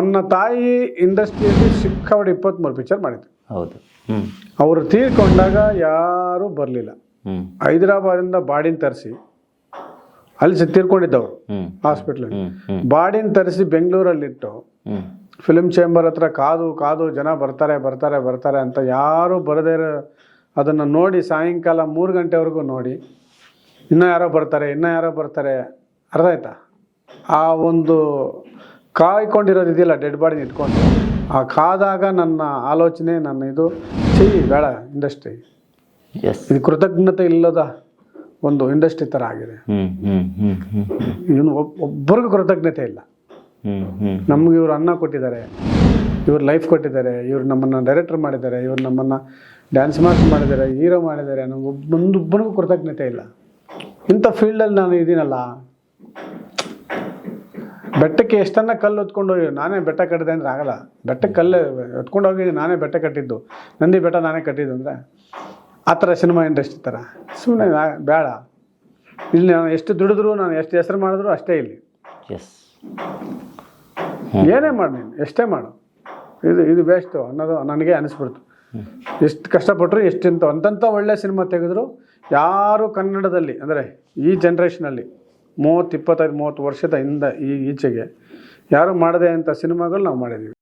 ನನ್ನ ತಾಯಿ ಇಂಡಸ್ಟ್ರಿಯಲ್ಲಿ ಸಿಕ್ಕಾಪಟ್ಟೆ 23 ಪಿಕ್ಚರ್ ಮಾಡಿದ್ರು. ಹೌದು. ಅವರು ತೀರ್ಕೊಂಡಾಗ ಯಾರೂ ಬರಲಿಲ್ಲ. ಹೈದರಾಬಾದಿಂದ ಬಾಡಿನ ತರಿಸಿ ಅಲ್ಲಿ ತೀರ್ಕೊಂಡಿದ್ದವರು ಹಾಸ್ಪಿಟ್ಲಲ್ಲಿ. ಬಾಡಿನ ತರಿಸಿ ಬೆಂಗಳೂರಲ್ಲಿಟ್ಟು ಫಿಲ್ಮ್ ಚೇಂಬರ್ ಹತ್ರ ಕಾದು ಕಾದು ಜನ ಬರ್ತಾರೆ ಬರ್ತಾರೆ ಬರ್ತಾರೆ ಅಂತ ಯಾರೂ ಬರದೇ ಅದನ್ನು ನೋಡಿ ಸಾಯಂಕಾಲ 3 ಗಂಟೆವರೆಗೂ ನೋಡಿ ಇನ್ನೂ ಯಾರೋ ಬರ್ತಾರೆ ಅರ್ಥ ಆಯ್ತಾ? ಆ ಒಂದು ಕಾಯ್ಕೊಂಡಿರೋದು ಇದೆಯಲ್ಲ, ಡೆಡ್ ಬಾಡಿನ ಇಟ್ಕೊಂಡು ಆ ಕಾದಾಗ ನನ್ನ ಆಲೋಚನೆ, ನನ್ನ ಇದು ಬೇಡ ಇಂಡಸ್ಟ್ರಿ, ಇದು ಕೃತಜ್ಞತೆ ಇಲ್ಲದ ಒಂದು ಇಂಡಸ್ಟ್ರಿ ಥರ ಆಗಿದೆ. ಇವನು ಒಬ್ಬರಿಗೂ ಕೃತಜ್ಞತೆ ಇಲ್ಲ. ನಮ್ಗೆ ಇವರು ಅನ್ನ ಕೊಟ್ಟಿದ್ದಾರೆ, ಇವ್ರು ಲೈಫ್ ಕೊಟ್ಟಿದ್ದಾರೆ, ಇವ್ರು ನಮ್ಮನ್ನು ಡೈರೆಕ್ಟರ್ ಮಾಡಿದ್ದಾರೆ, ಇವ್ರು ನಮ್ಮನ್ನು ಡ್ಯಾನ್ಸ್ ಮಾಸ್ಟರ್ ಮಾಡಿದ್ದಾರೆ, ಹೀರೋ ಮಾಡಿದ್ದಾರೆ. ನನಗೆ ಒಬ್ಬನಿಗೂ ಕೃತಜ್ಞತೆ ಇಲ್ಲ. ಇಂಥ ಫೀಲ್ಡಲ್ಲಿ ನಾನು ಇದ್ದೀನಲ್ಲ. ಬೆಟ್ಟಕ್ಕೆ ಎಷ್ಟನ್ನ ಕಲ್ಲು ಹೊತ್ಕೊಂಡು ಹೋಗಿ ನಾನೇ ಬೆಟ್ಟ ಕಟ್ಟಿದೆ ಅಂದರೆ ಆಗಲ್ಲ. ಬೆಟ್ಟಕ್ಕೆ ಕಲ್ಲು ಹೊತ್ಕೊಂಡು ಹೋಗಿ ನಾನೇ ಬೆಟ್ಟ ಕಟ್ಟಿದ್ದು, ನಂದಿ ಬೆಟ್ಟ ನಾನೇ ಕಟ್ಟಿದ್ದು ಅಂದರೆ ಆ ಥರ ಸಿನಿಮಾ ಇಂಡಸ್ಟ್ರಿ ಥರ ಸುಮ್ಮನೆ ಬೇಡ. ಇಲ್ಲಿ ನಾನು ಎಷ್ಟು ದುಡಿದ್ರು, ನಾನು ಎಷ್ಟು ಹೆಸರು ಮಾಡಿದ್ರು ಅಷ್ಟೇ. ಇಲ್ಲಿ ಏನೇ ಮಾಡಿ ನೀನು ಎಷ್ಟೇ ಮಾಡು, ಇದು ಬೆಸ್ಟು ಅನ್ನೋದು ನನಗೆ ಅನಿಸ್ಬಿಡ್ತು. ಎಷ್ಟು ಕಷ್ಟಪಟ್ಟರು, ಎಷ್ಟಂತ ಅಂತಂಥ ಒಳ್ಳೆ ಸಿನಿಮಾ ತೆಗೆದ್ರು ಯಾರು ಕನ್ನಡದಲ್ಲಿ ಅಂದರೆ ಈ ಜನ್ರೇಷನಲ್ಲಿ 30, 25, 30 ವರ್ಷದ ಈಚೆಗೆ ಯಾರು ಮಾಡದೆ ಅಂಥ ಸಿನಿಮಾಗಳು ನಾವು ಮಾಡಿದ್ದೀವಿ.